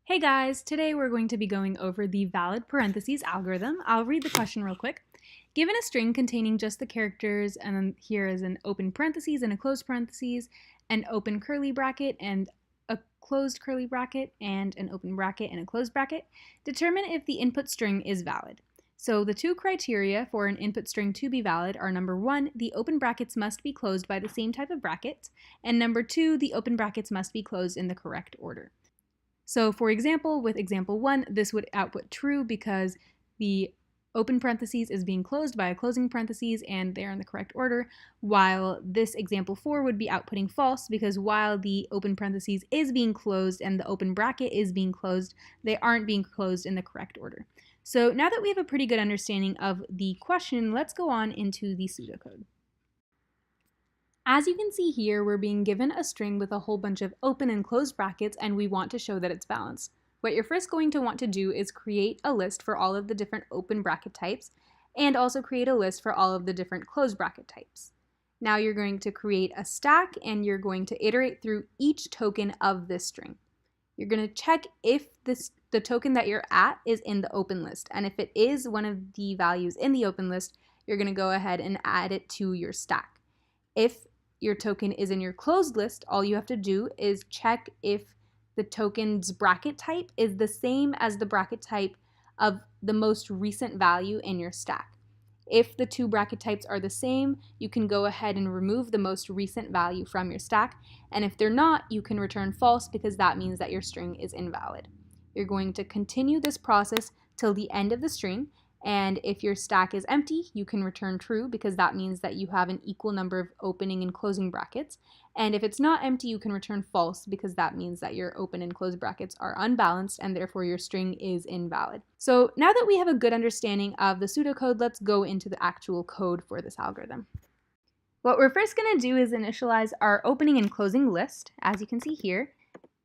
Hey guys, today we're going to be going over the valid parentheses algorithm. I'll read the question real quick. Given a string containing just the characters, and then here is an open parentheses and a closed parentheses, an open curly bracket and a closed curly bracket, and an open bracket and a closed bracket, determine if the input string is valid. So the two criteria for an input string to be valid are number 1, the open brackets must be closed by the same type of bracket, and number 2, the open brackets must be closed in the correct order. So for example, with example 1, this would output true because the open parentheses is being closed by a closing parentheses and they're in the correct order, while this example 4 would be outputting false because while the open parentheses is being closed and the open bracket is being closed, they aren't being closed in the correct order. So now that we have a pretty good understanding of the question, let's go on into the pseudocode. As you can see here, we're being given a string with a whole bunch of open and closed brackets, and we want to show that it's balanced. What you're first going to want to do is create a list for all of the different open bracket types, and also create a list for all of the different closed bracket types. Now you're going to create a stack, and you're going to iterate through each token of this string. You're going to check if the token that you're at is in the open list, and if it is one of the values in the open list, you're going to go ahead and add it to your stack. If your token is in your closed list, all you have to do is check if the token's bracket type is the same as the bracket type of the most recent value in your stack. If the two bracket types are the same, you can go ahead and remove the most recent value from your stack, and if they're not, you can return false because that means that your string is invalid. You're going to continue this process till the end of the string, and if your stack is empty, you can return true because that means that you have an equal number of opening and closing brackets. And if it's not empty, you can return false because that means that your open and closed brackets are unbalanced and therefore your string is invalid. So now that we have a good understanding of the pseudocode, let's go into the actual code for this algorithm. What we're first going to do is initialize our opening and closing list, as you can see here.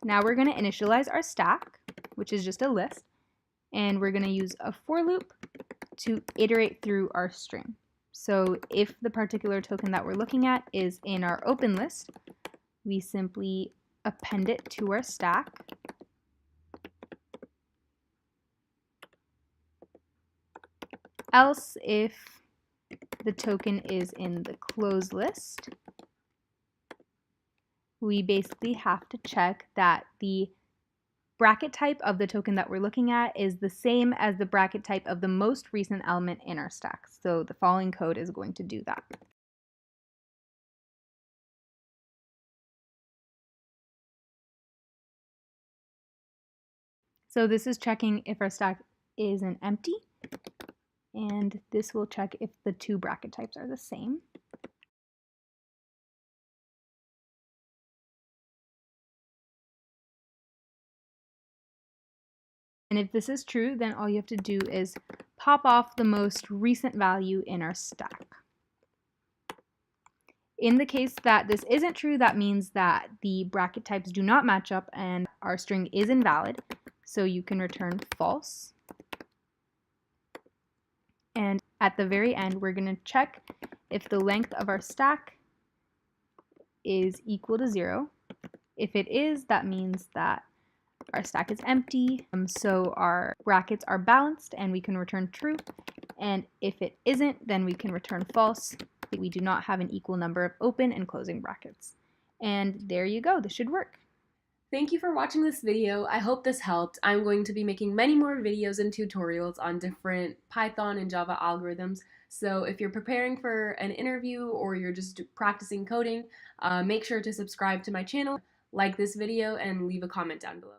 Now we're going to initialize our stack, which is just a list, and we're going to use a for loop to iterate through our string. So if the particular token that we're looking at is in our open list, we simply append it to our stack. Else, if the token is in the closed list, we basically have to check that the bracket type of the token that we're looking at is the same as the bracket type of the most recent element in our stack. So the following code is going to do that. So this is checking if our stack is an empty, and this will check if the two bracket types are the same. And if this is true, then all you have to do is pop off the most recent value in our stack. In the case that this isn't true, that means that the bracket types do not match up and our string is invalid. So you can return false. And at the very end, we're going to check if the length of our stack is equal to 0. If it is, that means that our stack is empty, so our brackets are balanced and we can return true. And if it isn't, then we can return false. We do not have an equal number of open and closing brackets. And there you go, this should work. Thank you for watching this video. I hope this helped. I'm going to be making many more videos and tutorials on different Python and Java algorithms. So if you're preparing for an interview or you're just practicing coding, make sure to subscribe to my channel, like this video, and leave a comment down below.